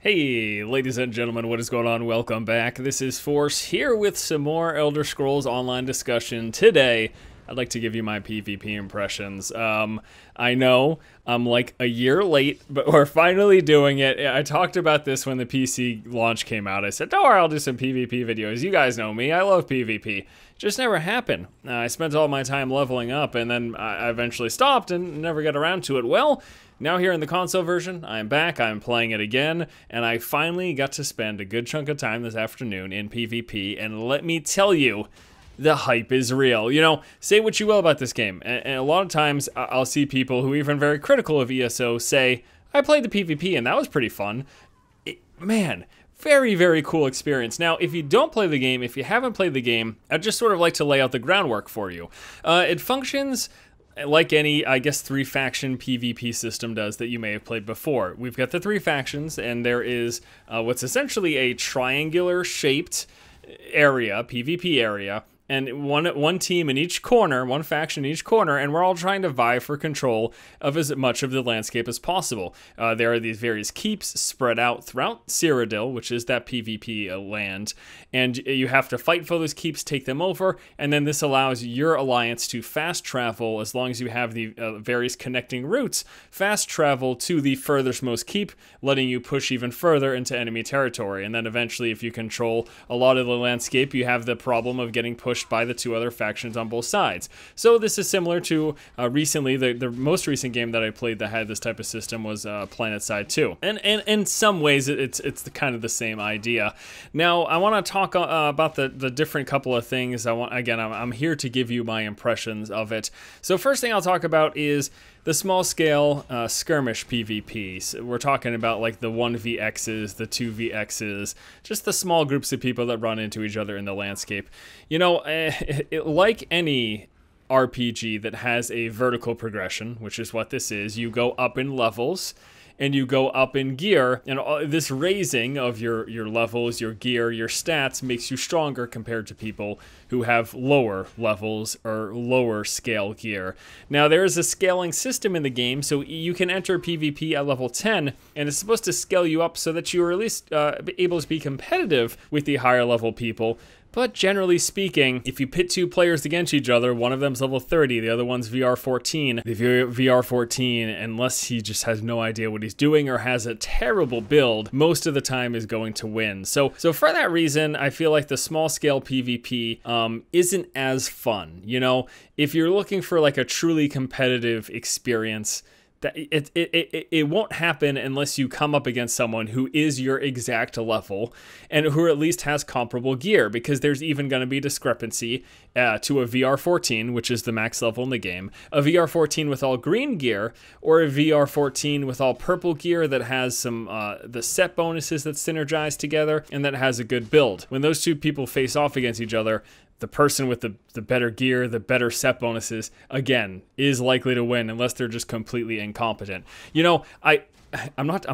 Hey, ladies and gentlemen, what is going on? Welcome back. This is Force here with some more Elder Scrolls Online discussion. Today, I'd like to give you my PvP impressions. I know I'm like a year late, but we're finally doing it. I talked about this when the PC launch came out. I said, don't worry, I'll do some PvP videos. You guys know me, I love PvP. Just never happened. I spent all my time leveling up, and then I eventually stopped and never got around to it. Well, now here in the console version, I'm back, I'm playing it again, and I finally got to spend a good chunk of time this afternoon in PvP, and let me tell you, the hype is real. You know, say what you will about this game, and a lot of times I'll see people who are even very critical of ESO say, I played the PvP and that was pretty fun. Man, very, very cool experience. Now, if you don't play the game, if you haven't played the game, I'd just sort of like to lay out the groundwork for you. It functions like any, I guess, 3-faction PvP system does that you may have played before. We've got the 3 factions, and there is what's essentially a triangular-shaped area, PvP area, and one team in each corner, one faction in each corner, and we're all trying to vie for control of as much of the landscape as possible. There are these various keeps spread out throughout Cyrodiil, which is that PvP land, and you have to fight for those keeps, take them over, and then this allows your alliance to fast travel, as long as you have the various connecting routes, fast travel to the furthest keep, letting you push even further into enemy territory. And then eventually, if you control a lot of the landscape, you have the problem of getting pushed by the 2 other factions on both sides. So this is similar to recently, the most recent game that I played that had this type of system was PlanetSide 2. And in some ways, it's kind of the same idea. Now, I want to talk about the different couple of things. I'm here to give you my impressions of it. So first thing I'll talk about is the small scale skirmish PvP. So we're talking about like the 1vx's, the 2vx's, just the small groups of people that run into each other in the landscape. You know, like any RPG that has a vertical progression, which is what this is, you go up in levels and you go up in gear, and this raising of your levels, your gear, your stats makes you stronger compared to people who have lower levels or lower scale gear. Now, there is a scaling system in the game, so you can enter PvP at level 10, and it's supposed to scale you up so that you are at least able to be competitive with the higher level people. But generally speaking, if you pit 2 players against each other, one of them's level 30, the other one's VR14. The VR14, unless he just has no idea what he's doing or has a terrible build, most of the time is going to win. So for that reason, I feel like the small scale PvP isn't as fun. You know, if you're looking for like a truly competitive experience, that it won't happen unless you come up against someone who is your exact level and who at least has comparable gear, because there's even going to be discrepancy to a VR14, which is the max level in the game, a VR14 with all green gear, or a VR14 with all purple gear that has some the set bonuses that synergize together and that has a good build. When those 2 people face off against each other, the person with the better gear, the better set bonuses, again, is likely to win unless they're just completely incompetent. You know, I'm not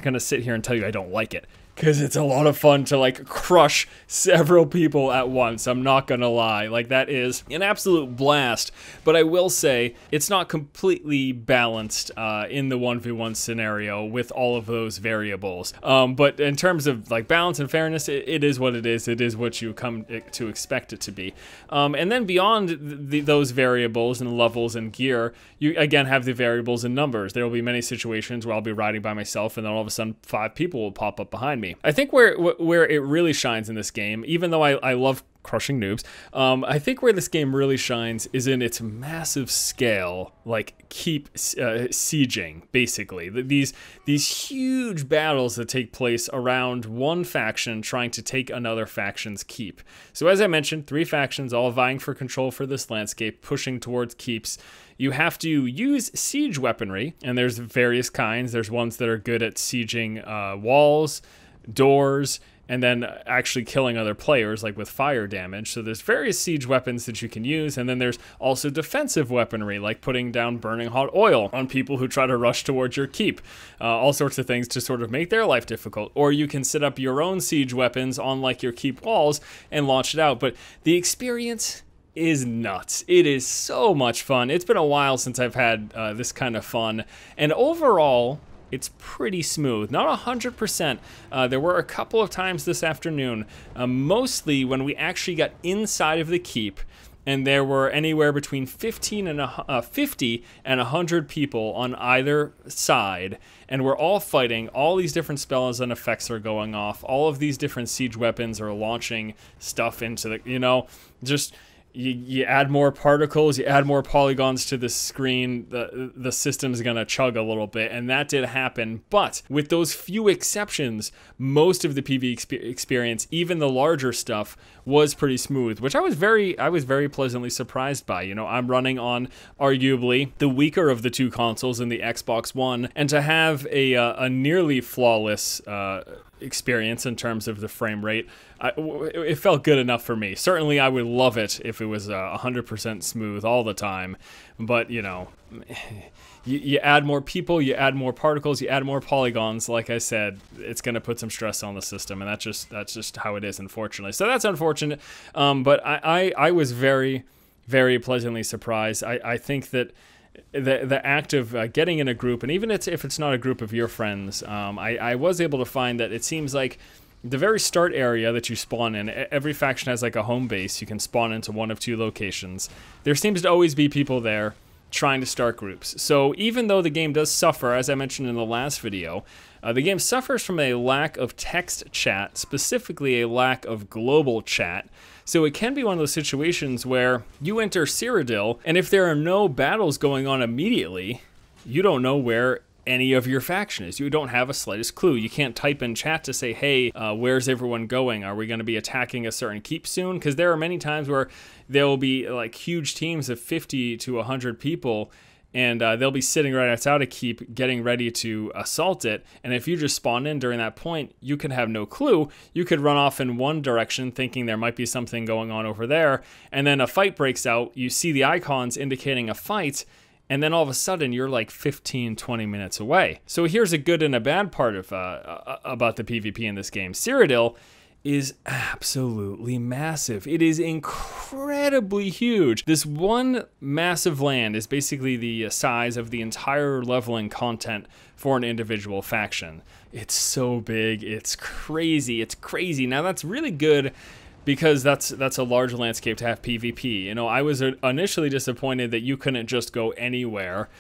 gonna sit here and tell you I don't like it, because it's a lot of fun to like crush several people at once. I'm not gonna lie, like that is an absolute blast. But I will say it's not completely balanced in the 1v1 scenario with all of those variables. But in terms of like balance and fairness, it is what it is. It is what you come to expect it to be. And then beyond those variables and levels and gear, you again have the variables and numbers. There will be many situations where I'll be riding by myself and then all of a sudden 5 people will pop up behind me. I think where it really shines in this game, even though I love crushing noobs, I think where this game really shines is in its massive scale, like keep sieging, basically. These huge battles that take place around one faction trying to take another faction's keep. So as I mentioned, 3 factions all vying for control for this landscape, pushing towards keeps. You have to use siege weaponry, and there's various kinds. There's ones that are good at sieging walls, doors, and then actually killing other players, like with fire damage. So there's various siege weapons that you can use, and then there's also defensive weaponry, like putting down burning hot oil on people who try to rush towards your keep. All sorts of things to sort of make their life difficult. Or you can set up your own siege weapons on like your keep walls and launch it out. But the experience is nuts. It is so much fun. It's been a while since I've had this kind of fun, and overall, it's pretty smooth. Not 100%. There were a couple of times this afternoon, mostly when we actually got inside of the keep, and there were anywhere between 50 and 100 people on either side, and we're all fighting. All these different spells and effects are going off. All of these different siege weapons are launching stuff into the, you know, just... You add more particles, you add more polygons to the screen, the system's gonna chug a little bit, and that did happen. But with those few exceptions, most of the PvE experience, even the larger stuff, was pretty smooth, which I was very pleasantly surprised by. You know, I'm running on arguably the weaker of the two consoles in the Xbox One, and to have a nearly flawless experience in terms of the frame rate, it felt good enough for me. Certainly I would love it if it was 100% smooth all the time, but you know, you add more people, you add more particles, you add more polygons, like I said, it's going to put some stress on the system, and that's just how it is, unfortunately. So that's unfortunate, but I was very pleasantly surprised. I think that the act of getting in a group, and even if it's not a group of your friends, I was able to find that it seems like the very start area that you spawn in, every faction has like a home base. You can spawn into one of two locations. There seems to always be people there trying to start groups. So even though the game does suffer, as I mentioned in the last video, the game suffers from a lack of text chat, specifically a lack of global chat. So it can be one of those situations where you enter Cyrodiil, and if there are no battles going on immediately, you don't know where any of your faction is. You don't have a slightest clue. You can't type in chat to say, hey, where's everyone going? Are we going to be attacking a certain keep soon? Because there are many times where there will be like huge teams of 50 to 100 people, and they'll be sitting right outside a keep getting ready to assault it. And if you just spawn in during that point, you can have no clue. You could run off in one direction thinking there might be something going on over there, and then a fight breaks out. You see the icons indicating a fight, and then all of a sudden you're like 15, 20 minutes away. So here's a good and a bad part of about the PvP in this game. Cyrodiil is absolutely massive. It is incredibly huge. This one massive land is basically the size of the entire leveling content for an individual faction. It's so big, it's crazy, it's crazy. Now that's really good, because that's a large landscape to have PvP. You know, I was initially disappointed that you couldn't just go anywhere,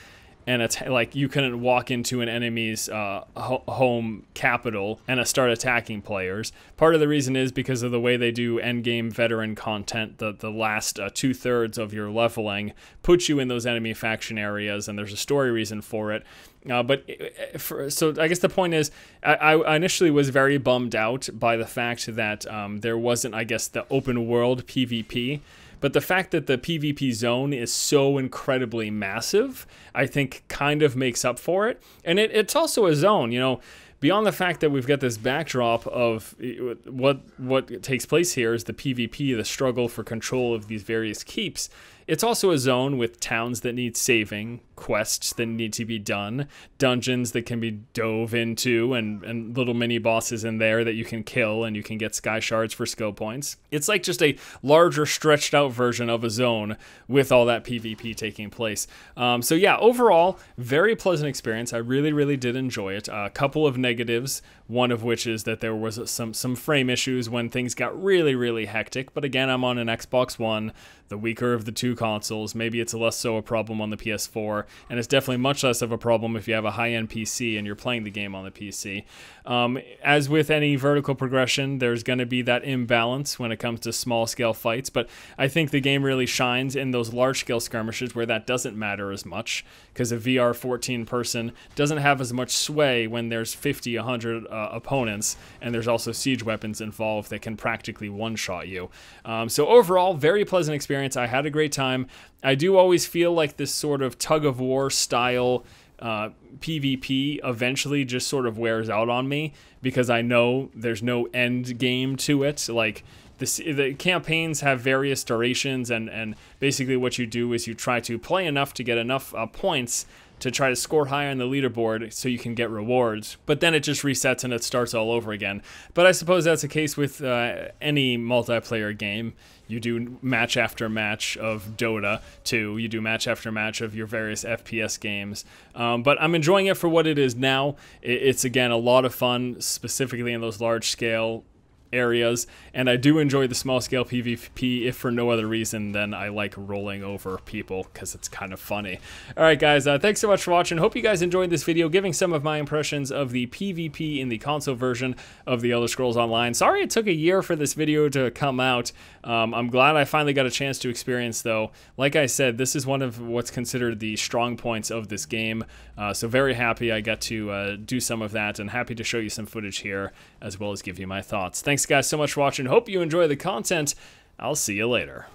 and it's like you couldn't walk into an enemy's home capital and start attacking players. Part of the reason is because of the way they do endgame veteran content. The last 2/3 of your leveling puts you in those enemy faction areas, and there's a story reason for it. So I guess the point is, I initially was very bummed out by the fact that there wasn't, I guess, the open world PvP. But the fact that the PvP zone is so incredibly massive, I think kind of makes up for it. And it's also a zone, you know, beyond the fact that we've got this backdrop of what takes place here is the PvP, the struggle for control of these various keeps. It's also a zone with towns that need saving, quests that need to be done, dungeons that can be dove into, and little mini bosses in there that you can kill, and you can get sky shards for skill points. It's like just a larger, stretched out version of a zone with all that PvP taking place. So yeah, overall, very pleasant experience. I really did enjoy it. A couple of negatives, one of which is that there was some frame issues when things got really hectic. But again, I'm on an Xbox One, the weaker of the two consoles. Maybe it's less so a problem on the PS4, and it's definitely much less of a problem if you have a high-end PC and you're playing the game on the PC. As with any vertical progression, there's going to be that imbalance when it comes to small-scale fights, but I think the game really shines in those large-scale skirmishes where that doesn't matter as much, because a VR 14 person doesn't have as much sway when there's 50, 100 opponents, and there's also siege weapons involved that can practically one-shot you. So overall, very pleasant experience. I had a great time. I do always feel like this sort of tug-of-war style PvP eventually just sort of wears out on me, because I know there's no end game to it. Like, the campaigns have various durations, and basically what you do is you try to play enough to get enough points to try to score high on the leaderboard so you can get rewards, but then it just resets and it starts all over again. But I suppose that's the case with any multiplayer game. You do match after match of Dota 2, you do match after match of your various FPS games, but I'm enjoying it for what it is now. It's, again, a lot of fun, specifically in those large-scale areas, and I do enjoy the small-scale PvP, if for no other reason than I like rolling over people, because it's kind of funny. Alright guys, thanks so much for watching. Hope you guys enjoyed this video, giving some of my impressions of the PvP in the console version of the Elder Scrolls Online. Sorry it took a year for this video to come out. I'm glad I finally got a chance to experience, though. Like I said, this is one of what's considered the strong points of this game, so very happy I got to do some of that, and happy to show you some footage here, as well as give you my thoughts. Thanks guys so much for watching. Hope you enjoy the content. I'll see you later.